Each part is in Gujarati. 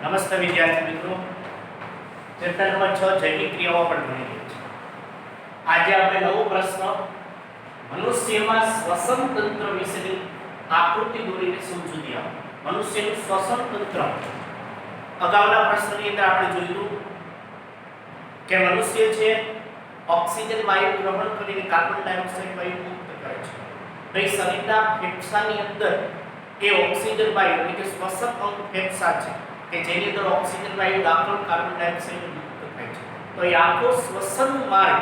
નમસ્તે વિદ્યાર્થી મિત્રો, ચેપ્ટર નંબર 6 જૈવિક ક્રિયાઓ પર ભણી રહ્યા છીએ. આજે આપણે નવો પ્રશ્ન મનુષ્યમાં શ્વસન તંત્ર વિશેની આકૃતિ દોરીને સમજૂતી આપો. મનુષ્યનું શ્વસન તંત્ર અગાઉના પ્રશ્નની અંદર આપણે જોયું કે મનુષ્ય છે ઓક્સિજન વાયુ ગ્રહણ કરીને કાર્બન ડાયોક્સાઇડ વાયુ મુક્ત કરે છે. તો એ શરીરના ફેફસાની અંદર એ ઓક્સિજન વાયુ એટલે કે શ્વસન અંગ ફેફસા છે કે જેની અંદર ઓક્સિજન વાયુ દાખલ કાર્બન ડાયોક્સાઇડ મુક્ત થાય છે. તો એ આખો શ્વસન માર્ગ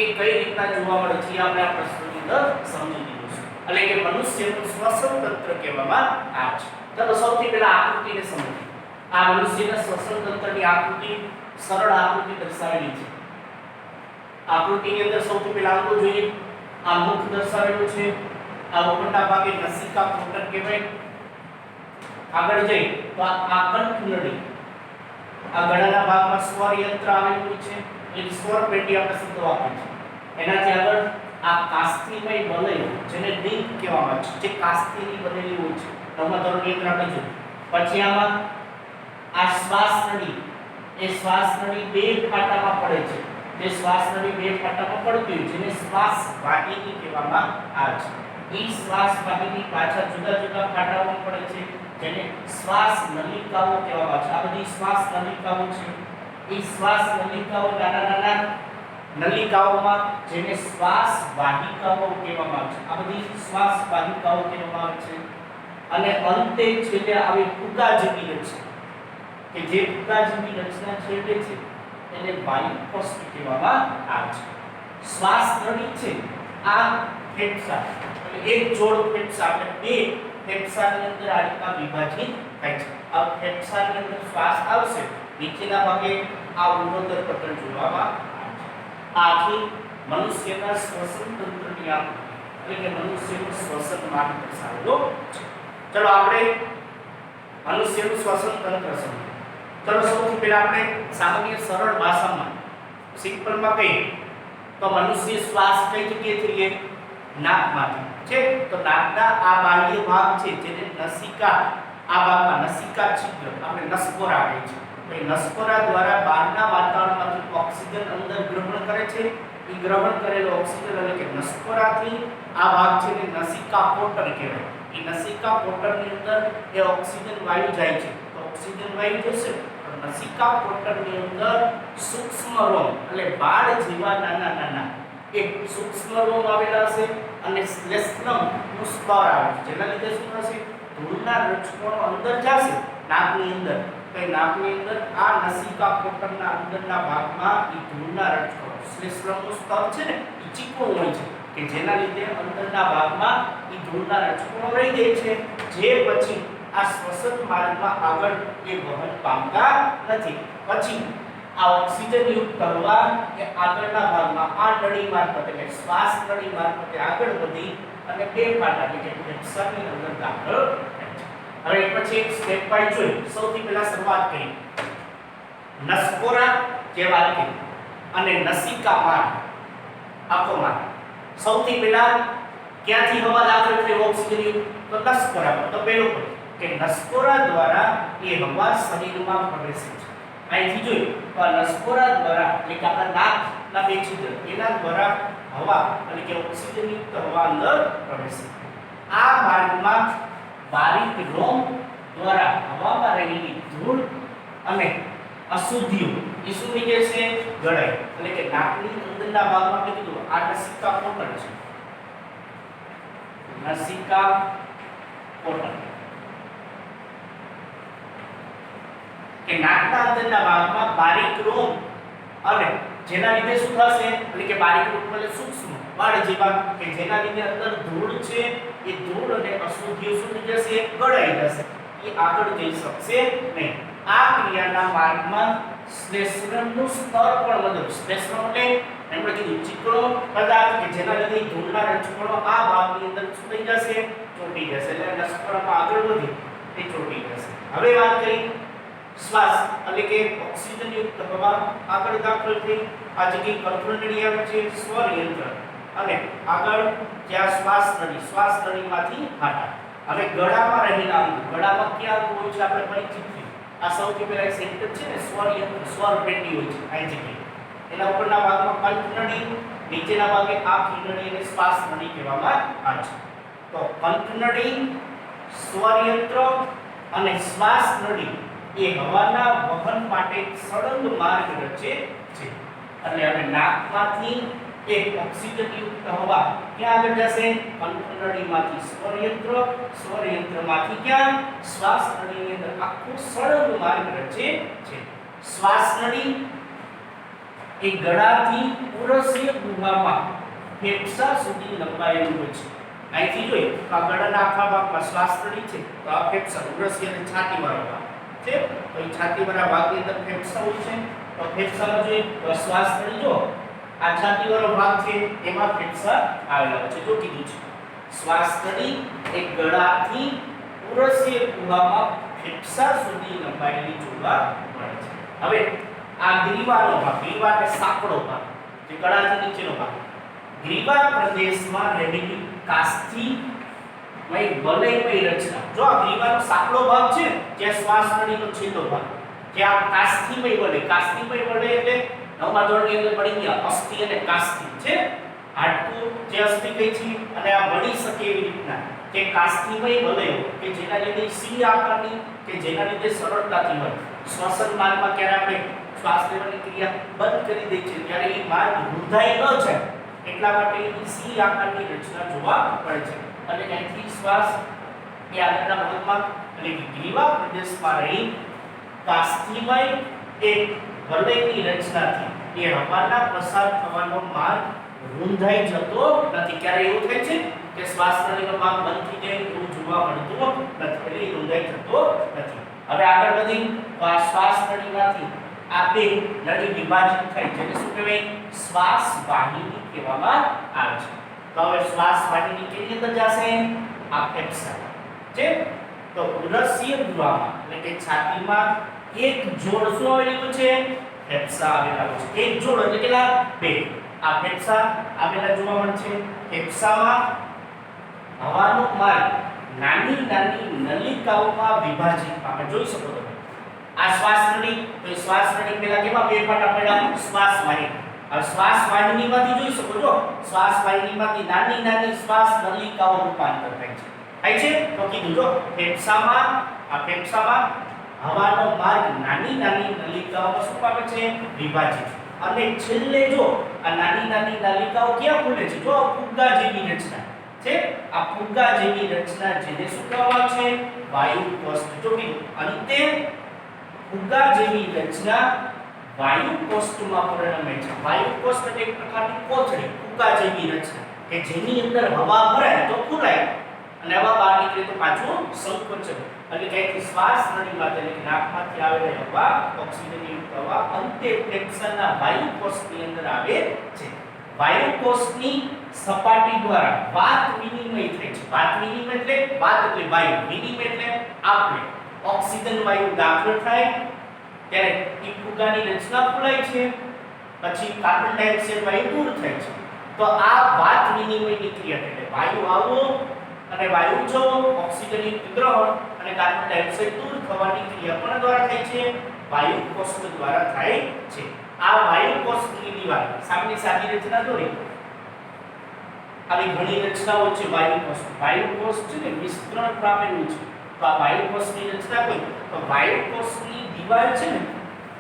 એ કઈ રીતના જોવા મળે છે આપણે આ પ્રશ્નની અંદર સમજી લીધું છે. એટલે કે મનુષ્યનું શ્વસન તંત્ર કહેવામાં આવે છે. ચાલો સૌથી પહેલા આકૃતિને સમજીએ. આ મનુષ્યના શ્વસન તંત્રની આકૃતિ સરળ આકૃતિ દર્શાવેલી છે. આકૃતિની અંદર સૌથી પહેલા અંગો જોઈએ. આ મુખ દર્શાવેલું છે. આ ઉપરના ભાગે નસિકા કોટર કહેવાય. આગળ જઈ તો આ કંઠ નળી, આ ગળાના ભાગમાં સ્વર યંત્ર આવેલું છે. એ સ્વર પેટી આપણે શબ્દ વાપરીએ છીએ. એનાથી આગળ આ કાસ્થિમય વલય જેને ડિંક કહેવામાં આવે છે, જે કાસ્થિની બનેલી હોય છે. નવમા ધોરણની અંદર આપણે જોયું. પછી આમાં આ શ્વાસ નળી, એ શ્વાસ નળી બે ફાટામાં પડે છે. જે શ્વાસ નળી બે ફાટામાં પડતી હોય જેને શ્વાસ વાહિની કહેવામાં આવે છે. એ શ્વાસ વાહિની પાછા જુદા જુદા ફાટામાં પડે છે જેને શ્વાસ નલિકાઓ કહેવામાં આવે છે. આ બધી શ્વાસ નલિકાઓ છે. એ શ્વાસ નલિકાઓ નાના નાના નલિકાઓમાં જેને શ્વાસ વાહિકાઓ કહેવામાં આવે છે. આ બધી શ્વાસ વાહિકાઓ કહેવામાં આવે છે. અને અંતે છેલ્લે આવી ફુગા જેવી રચના કે જે ફુગા જેવી રચના છેડે છે એને વાયુકોષ કહેવામાં આવે છે. શ્વાસ નળી છે આ ફેફસા એટલે એક જોડ ફેફસા એટલે બે ફેફસાની અંદર આ રીતના વિભાજિત થાય છે. આ ફેફસાની અંદર શ્વાસ આવશે, નીચેના ભાગે આ ઉરોદર પટલ જોવામાં આવે છે. આથી મનુષ્યના શ્વસન તંત્રની આકૃતિ એટલે કે મનુષ્યનું શ્વસન માર્ગ દર્શાવેલો છે. ચલો આપણે મનુષ્યનું શ્વસન તંત્ર સમજીએ. ચલો સૌથી પહેલા આપણે સામાન્ય સરળ ભાષામાં સિમ્પલમાં કહીએ તો મનુષ્ય શ્વાસ કઈ જગ્યાએથી લે? નાકમાંથી છે. તો નાકના આ બાહ્ય ભાગ છે જેને નસિકા, આ ભાગમાં નસિકા છિદ્ર આપણે નસકોરા કહે છે. તો એ નસકોરા દ્વારા બહારના વાતાવરણમાંથી ઓક્સિજન અંદર ગ્રહણ કરે છે. એ ગ્રહણ કરેલો ઓક્સિજન એટલે કે નસકોરાથી આ ભાગ છે ને નસિકા પોટર કહેવાય. એ નસિકા પોટરની અંદર એ ઓક્સિજન વાયુ જાય છે. તો ઓક્સિજન વાયુ જશે તો નસિકા પોટરની અંદર સૂક્ષ્મ રોમ એટલે બાળ જેવા નાના નાના એક સૂક્ષ્મ રોમ આવેલા હશે અને શ્લેષ્મમ નું સ્તર આવે છે. જેના લીધે શું થશે? ધૂળના રજકણો અંદર જશે નાકની અંદર. તો નાકની અંદર આ નસિકા પોટરના અંદરના ભાગમાં એ ધૂળના રજકણો શ્લેષ્મમ નું સ્તર છે ને એ ચીકણું હોય છે કે જેના લીધે અંદરના ભાગમાં એ ધૂળના રજકણો રહી જાય છે, જે પછી આ શ્વસન માર્ગમાં આગળ એ વહન પામતા નથી. પછી આ ઓક્સિજન યુક્ત હવા એ આગળના ભાગમાં આ નળી મારફતે એટલે શ્વાસ નળી મારફતે આગળ વધી અને બે ફાટા એટલે કે ફેફસાની અંદર દાખલ થાય છે. હવે પછી એક સ્ટેપ બાય જોઈએ. સૌથી પહેલા શરૂઆત કરી નસકોરા જે વાત કરી અને નસિકા માર્ગ આખો માર્ગ. સૌથી પહેલા ક્યાંથી હવા દાખલ થઈ ઓક્સિજન યુક્ત? તો નસકોરા. તો પહેલું કે નસકોરા દ્વારા એ હવા શરીરમાં પ્રવેશે છે. અહીંથી જોઈએ તો આ નસકોરા દ્વારા એટલે કે આપણા નાકના બે છિદ્ર એના દ્વારા હવા એટલે કે ઓક્સિજન યુક્ત હવા અંદર પ્રવેશે. આ માર્ગમાં બારીક રોમ દ્વારા હવામાં રહેલી ધૂળ અને અશુદ્ધિઓ એ શું નીકળે છે? ગળાય. એટલે કે નાકની અંદરના ભાગમાં કીધું આ નસિકા પોટર છે. નસિકા પોટર કે નાકના અંદરના ભાગમાં બારીક રોમ અને જેના લીધે શું થશે? એટલે કે બારીક રોમ એટલે સૂક્ષ્મ વાળ જેવા કે જેના લીધે અંદર ધૂળ છે એ ધૂળ અને અશુદ્ધિઓ શું થઈ જશે? ગળાઈ જશે. એ આગળ જઈ શકશે નહીં. આ ક્રિયાના માર્ગમાં શ્લેષ્મનું સ્તર પણ વધે. શ્લેષ્મ એટલે એમણે કીધું ચીકણો પદાર્થ કે જેના લીધે ધૂળના રજકણો આ ભાગની અંદર શું થઈ જશે? ચોંટી જશે. એટલે નસકોરામાં આગળ વધી તે ચોંટી જશે. હવે વાત કરી શ્વાસ એટલે કે ઓક્સિજન યુક્ત હવા આગળ દાખલ થઈ આ જગ્યાએ કંઠ નળી આવે છે, સ્વર યંત્ર અને આગળ જ્યાં શ્વાસ નળીમાંથી ફાટા. હવે ગળામાં રહેલા અંગ, ગળામાં ક્યાં અંગ હોય છે આપણે પરિચિત છીએ? આ સૌથી પહેલા એક સેન્ટેન્સ છે ને સ્વરયંત્ર સ્વર પેટી હોય છે આ જગ્યાએ એના ઉપરના ભાગમાં કંઠનળી નીચેના ભાગે આંખની નળી અને શ્વાસ નળી કહેવામાં આવે છે તો કંઠનળી સ્વરયંત્ર અને શ્વાસ નળી એ હવાના વહન માટે સળંગ માર્ગ રચે છે એટલે હવે નાકમાંથી એક ઓક્સિજનયુક્ત હવા ક્યાં આગળ જશે કંઠનળીમાંથી સ્વરયંત્ર સ્વરયંત્રમાંથી ક્યાં શ્વાસ નળીની અંદર આખો સળંગ માર્ગ રચે છે શ્વાસ નળી એ ગળાથી ઉરસ્ય ગુહામાં ફેફસા સુધી લંબાયેલું હોય છે અહીંથી જોઈએ તો આ ગળાના આખા ભાગમાં શ્વાસ નળી છે તો આ ફેફસા ઉરસ્ય અને છાતી વાળો ભાગ છે તો એ છાતી વાળા ભાગની અંદર ફેફસા હોય છે તો ફેફસામાં જોઈએ તો શ્વાસ નળી જો આ છાતી વાળો ભાગ છે એમાં ફેફસા આવેલા છે જો કીધું છે શ્વાસ નળી એ ગળાથી ઉરસ્ય ગુહામાં ફેફસા સુધી લંબાયેલી જોવા મળે છે હવે આ ગ્રીવાનો ભાગ ગ્રીવા એટલે સાંકડો ભાગ જે ગળાથી નીચેનો ભાગ ગ્રીવા પ્રદેશમાં રહેલી કાસ્થિ વલયમય રચના જો આ ગ્રીવાનો સાંકડો ભાગ છે જે શ્વાસ નળીનો છેલ્લો ભાગ જે આ કાસ્થિમય વલય એટલે નવમા ધોરણની અંદર પડી ગયા અસ્થિ અને કાસ્થિ છે હાડકું જે અસ્થિ કહી છે અને આ વળી શકે એવી રીતના કે કાસ્થિમય વલયો કે જેના લીધે સી આકારની કે જેના લીધે સરળતાથી હોય શ્વસન માર્ગમાં ક્યારે આપણે શ્વાસ લેવાની ક્રિયા બંધ કરી દે છે ત્યારે એ માર્ગ રૂંધાઈ ન જાય એટલા માટે એ સી આકારની રચના જોવા મળે છે અને અહીંથી શ્વાસ એ આગળના ભાગમાં એટલે કે ગ્રીવા પ્રદેશમાં રહી કાસ્થિમય એક વલયની રચનાથી એ હવાના પસાર થવાનો માર્ગ રૂંધાઈ જતો નથી ક્યારે એવું થાય છે કે શ્વાસ નળીનો ભાગ બંધ થઈ જાય એવું જોવા મળતું નથી એટલે એ રૂંધાઈ જતો નથી હવે આગળ વધી તો આ શ્વાસ નળીમાંથી આ બે નળી વિભાજિત થાય જેને શું કહેવાય શ્વાસ વાહિની કહેવામાં આવે છે તો હવે શ્વાસ વાહિની કેની અંદર જશે આ ફેફસા છે તો ઉરસ્ય ગુહામાં એટલે કે છાતીમાં એક જોડ શું આવેલું છે ફેફસા આવેલા છે એક જોડ એટલે કેટલા બે આ ફેફસા આવેલા જોવા મળે છે ફેફસામાં હવાનો માર્ગ નાની નાની નલિકાઓમાં વિભાજિત આપણે જોઈ શકો છો આ શ્વાસ નળી તો શ્વાસ નળી પહેલા કેવા બે ફાટા પડ્યા શ્વાસ વાહિની આ શ્વાસ વાહિનીમાંથી જોઈ શકો છો શ્વાસ વાહિનીમાંથી નાની નાની શ્વાસ નલિકાઓ રૂપાંતર થાય છે તો કીધું જો ફેફસામાં હવાનો માર્ગ નાની નાની નલિકાઓમાં શું પામે છે વિભાજિત અને છેલ્લે જો આ નાની નાની નલિકાઓ ક્યાં ખુલે છે જો ફુગ્ગા જેવી રચના છે આ ફુગ્ગા જેવી રચના જેને શું કહેવામાં છે વાયુ કોષ્ઠ જો કીધું અંતે ફુગ્ગા જેવી રચના વાયુ કોષ્ઠમાં પરિણમે છે વાયુ કોષ્ઠ એટલે એક પ્રકારની કોથળી ફુગ્ગા જેવી રચના કે જેની અંદર હવા ભરાય તો ફૂલાય અને હવા બહાર નીકળે તો પાછું સંકોચન એટલે કે શ્વાસ નળીમાં એટલે કે નાકમાંથી આવેલી હવા ઓક્સિજનયુક્ત હવા અંતે ફેફસાના વાયુ કોષની અંદર આવે છે વાયુ કોષની સપાટી દ્વારા વાત વિનિમય થાય છે વાત વિનિમય એટલે વાત એટલે વાયુ વિનિમય એટલે આપણે ઓક્સિજન વાયુ દાખલ થાય ત્યારે એ ફુગ્ગાની રચના ફૂલાય છે પછી કાર્બન ડાયોક્સાઇડ વાયુ દૂર થાય છે તો આ વાત વિનિમયની ક્રિયા એટલે વાયુ આવવો અને વાયુ જવો ઓક્સિજનયુક્ત ગ્રહણ અને કાર્બન ડાયોક્સાઇડ દૂર થવાની ક્રિયા પણ દ્વારા થાય છે વાયુ કોષ્ઠ દ્વારા થાય છે આ વાયુ કોષ્ઠની દીવાલ સામે સાદી રચના દોરી આવી ઘણી રચનાઓ છે વાયુ કોષ્ઠ છે ને વિસ્તરણ પામેલું છે તો આ વાયુ કોષ્ઠની રચના કોઈ તો વાયુ કોષ્ઠની દીવાલ છે ને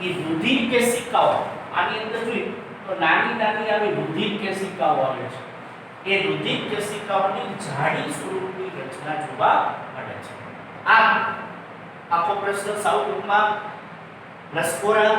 એ રુધિર કેશિકાઓ આની અંદર જોઈએ તો નાની નાની આવી રુધિર કેશિકાઓ આવે છે એ રુધિર કેશિકાઓની જાડી સ્વરૂપની રચના જોવા મળે છે આ આખો પ્રશ્ન સાઉથમાં લસ્કોરા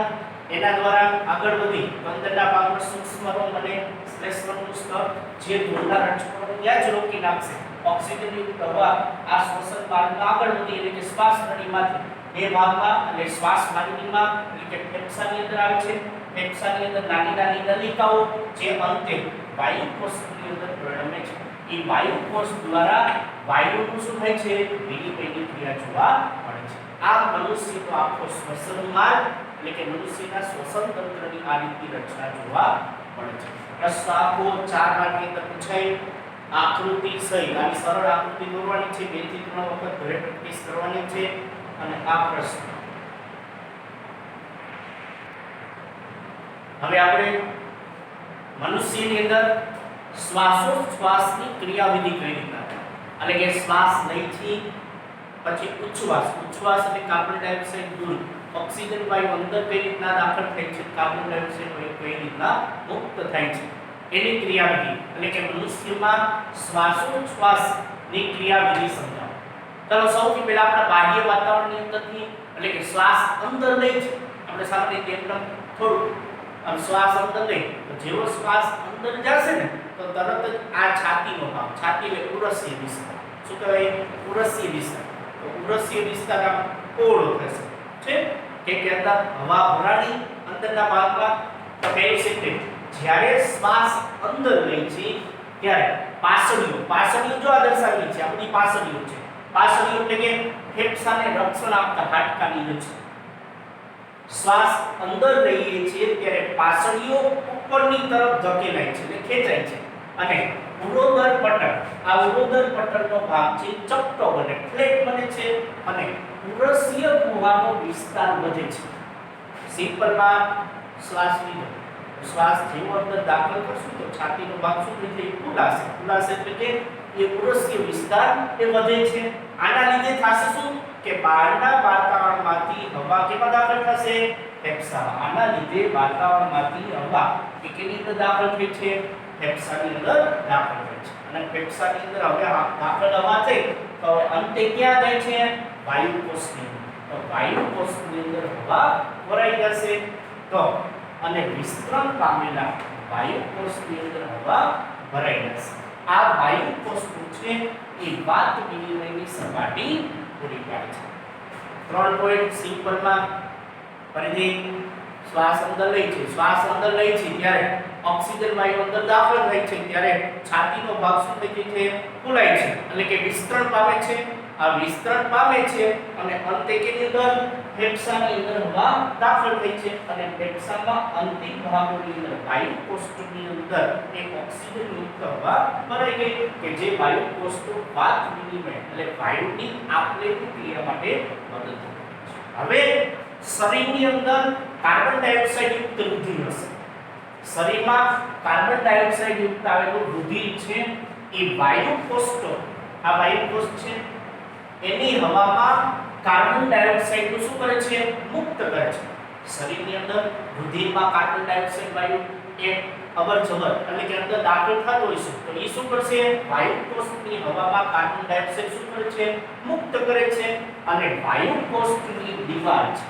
એના દ્વારા આગળ વધી અંદરના ભાગમાં સૂક્ષ્મ રોમ અને શ્લેષ્મનું સ્તર જે ધૂળના રજકણોને ત્યાં જ રોકી નાખશે ઓક્સિજનયુક્ત હવા આ શ્વસન માર્ગમાં આગળ વધી એટલે કે શ્વાસ નળીમાંથી બે ભાગમાં અને શ્વાસ વાહિનીમાં એટલે કે ફેફસાની અંદર આવે છે ફેફસાની અંદર નાની નાની નલિકાઓ જે અંતે વાયુ કોષની અંદર પરિણમે છે એ વાયુ કોષ દ્વારા વાયુનું શું થાય છે વિનિમયની ક્રિયા જોવા મળે છે આ મનુષ્યનો આખો શ્વસન માર્ગ એટલે કે મનુષ્યના શ્વસન તંત્રની આ રીતની રચના જોવા મળે છે પ્રશ્ન આખો 4 માર્કની અંદર પૂછાય આકૃતિ સહિત આવી સરળ આકૃતિ દોરવાની છે 2 થી 3 વખત ઘરે પ્રેક્ટિસ કરવાની છે અને આ પ્રશ્ન હવે આપણે મનુષ્યની અંદર શ્વાસોચ્છ્વાસની ક્રિયાવિધિ કઈ રીતના થાય એટલે કે શ્વાસ લઈથી પછી ઉચ્છ્વાસ એટલે કાર્બન ડાયોક્સાઇડ દૂર ઓક્સિજન વાયુ અંદર કઈ રીતના દાખલ થાય છે કાર્બન ડાયોક્સાઇડ વાયુ કઈ રીતના મુક્ત થાય છે એની ક્રિયાવિધિ એટલે કે મનુષ્યમાં શ્વાસોચ્છ્વાસની ક્રિયાવિધિ સમજાવો ચાલો સૌથી પહેલા આપણે બાહ્ય વાતાવરણની અંદરથી એટલે કે શ્વાસ અંદર લઈ છે આપણે સામાન્ય રીતે એકદમ થોડું આમ શ્વાસ અંદર લઈ તો જેવો શ્વાસ અંદર જશે ને તો તરત જ આ છાતીનો ભાગ છાતી એટલે ઉરસ્ય વિસ્તાર શું કહેવાય ઉરસ્ય વિસ્તાર તો ઉરસ્ય વિસ્તાર આમ પહોળો થશે છે કે અંદર હવા ભરાણી અંદરના ભાગમાં તો કહ્યું છે કે જ્યારે શ્વાસ અંદર લઈ છે ત્યારે પાસળીઓ જો આ દર્શાવેલી છે આ બધી પાસળીઓ છે પાસળીઓ એટલે કે ફેફસાને રક્ષણ આપતા હાડકાની રચના શ્વાસ અંદર લઈએ છીએ ત્યારે પાસળીઓ ઉપરની તરફ ધકેલાય છે એટલે ખેંચાય છે અને ઉરોદર પટલ આ ઉરોદર પટલનો ભાગ છે ચપટો બને ફ્લેટ બને છે અને ઉરસ્ય ગુહાનો વિસ્તાર વધે છે સિમ્પલમાં શ્વાસ લીધો શ્વાસ જેવો અંદર દાખલ કરશું તો છાતીનો ભાગ શું થઈ જાય ફૂલાશે એટલે કે એ ઉરસ્ય વિસ્તાર એ વધે છે આના લીધે થશે શું કે બહારના વાતાવરણમાંથી હવા કેમાં દાખલ થશે ફેફસામાં આના લીધે વાતાવરણમાંથી હવા કેની અંદર દાખલ થઈ છે ફેફસાની અંદર દાખલ થાય છે અને ફેફસાની અંદર હવે દાખલ હવા થઈ તો હવે અંતે ક્યાં જાય છે વાયુકોષની તો વાયુકોષની અંદર હવા ભરાઈ જશે તો અને વિસ્તરણ પામેલા વાયુકોષની અંદર હવા ભરાઈ જશે આ વાયુકોષ છે એ વાત વિનિમયની સપાટી પૂરી પાડે છે 3 પોઈન્ટ સિમ્પલમાં ફરીથી શ્વાસ અંદર લઈ છે ત્યારે ઓક્સિજન વાયુ અંદર દાખલ થાય છે ત્યારે છાતીનો ભાગ શું થઈ જાય છે ફૂલાય છે એટલે કે વિસ્તરણ પામે છે આ વિસ્તરણ પામે છે અને અંતે કેની અંદર ફેફસાની અંદર હવા દાખલ થઈ છે અને ફેફસામાં અંતિમ ભાગોની અંદર વાયુ કોષ્ટકની અંદર એક ઓક્સિજન યુક્ત હવા ભરાઈ ગઈ કે જે વાયુ કોષ્ટક વાત વિનિમય એટલે વાયુની આપલેની ક્રિયા માટે મદદ કરે છે હવે શરીરની અંદર કાર્બન ડાયોક્સાઇડ યુક્ત રુધિર હશે શરીરમાં કાર્બન ડાયોક્સાઇડ યુક્ત આવેલું રુધિર છે એ વાયુ કોષ્ટક આ વાયુ કોષ્ટક છે એની હવામાં કાર્બન ડાયોક્સાઇડ નું શું કરે છે મુક્ત કરે છે શરીરની અંદર રુધિરમાં કાર્બન ડાયોક્સાઇડ વાયુ એ અવરજવર એટલે કે અંદર દાખલ થતો હોય છે તો એ શું કરશે વાયુ કોષ્ટકની હવામાં કાર્બન ડાયોક્સાઇડ શું કરે છે મુક્ત કરે છે અને વાયુ કોષ્ટકની દીવાલ છે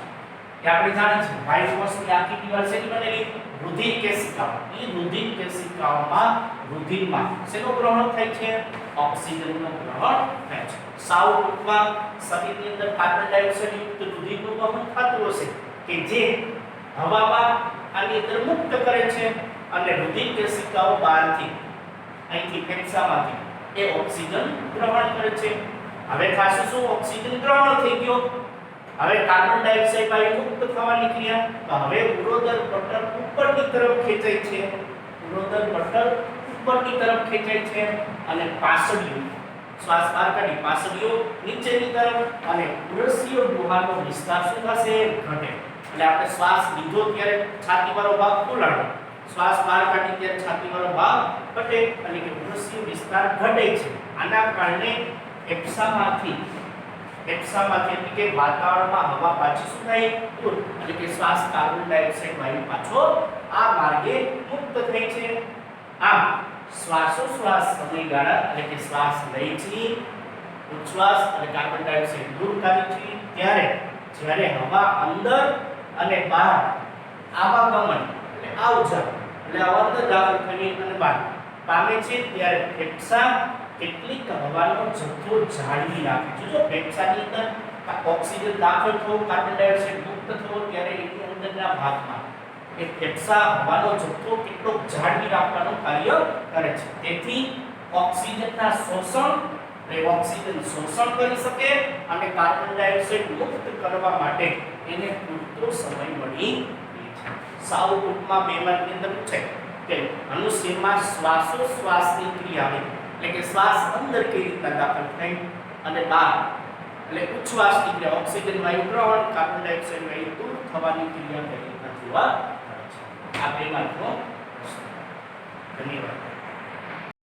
એ આપણે જાણીએ છીએ વાયુ કોષ્ટકની આખી દીવાલ શેની બનેલી રુધિર કેશિકાઓ એ રુધિર કેશિકાઓમાં રુધિરમાં શેનું ગ્રહણ થાય છે ઓક્સિજનનું ગ્રહણ થાય છે સાવ ટૂંકમાં શરીરની અંદર કાર્બન ડાયોક્સાઇડ યુક્ત રુધિરનું વહન થતું હશે કે જે હવામાં આની અંદર મુક્ત કરે છે અને રુધિર કેશિકાઓ બહારથી અહીંથી ફેફસામાંથી એ ઓક્સિજન ગ્રહણ કરે છે હવે ખાસ શું ઓક્સિજન ગ્રહણ થઈ ગયો હવે કાર્બન ડાયોક્સાઇડ વાયુ મુક્ત થવાની ક્રિયા તો હવે ઉરોદર પટલ ઉપરની તરફ ખેંચાય છે ઉરોદર પટલ ઉપરની તરફ ખેંચાય છે અને પાસળીઓ શ્વાસ બહાર કાઢી પાસળીઓ નીચેની તરફ અને ઉરસ્ય ગુહાનો વિસ્તાર શું થશે ઘટે એટલે આપણે શ્વાસ લીધો ત્યારે છાતીવાળો ભાગ ફૂલાડો શ્વાસ બહાર કાઢી ત્યારે છાતીવાળો ભાગ ઘટે એટલે કે ઉરસ્ય વિસ્તાર ઘટે છે આના કારણે ફેફસામાંથી એટલે કે વાતાવરણમાં હવા પાછી શું થાય દૂર એટલે કે શ્વાસ કાર્બન ડાયોક્સાઇડ વાયુ પાછો આ માર્ગે મુક્ત થાય છે આમ શ્વાસોશ્વાસ સમયગાળા એટલે કે શ્વાસ લઈ છે ઉચ્છ્વાસ અને કાર્બન ડાયોક્સાઇડ દૂર કરે છે જ્યારે હવા અંદર અને બહાર આવાગમન એટલે આવજા એટલે અંદર દાખલ થઈ અને બહાર પામે છે ત્યારે ફેફસા કેટલીક હવાનો જથ્થો જાળવી રાખે છે જો ફેફસાની અંદર ઓક્સિજન દાખલ થયો કાર્બન ડાયોક્સાઇડ મુક્ત થયો ત્યારે એની અંદરના ભાગમાં એ ફેફસા હવાનો જથ્થો કેટલો જાળવી રાખવાનું કાર્ય કરે છે તેથી ઓક્સિજનના શોષણ કરી શકે અને કાર્બન ડાયોક્સાઇડ મુક્ત કરવા માટે એને પૂરતો સમય મળી રહે છે સાવ ટૂંકમાં બે માર્કની અંદર પૂછાય કે મનુષ્યમાં શ્વાસોશ્વાસની ક્રિયા એટલે કે શ્વાસ અંદર કેવી રીતે દાખલ થઈ અને બહાર એટલે ઉચ્છ્વાસની ક્રિયા ઓક્સિજન વાયુ ગ્રહણ કાર્બન ડાયોક્સાઇડ વાયુ દૂર થવાની ક્રિયા કઈ રીતના જોવા મળે છે આ ત્રિમાત્રક વસ્તુ. ધન્યવાદ.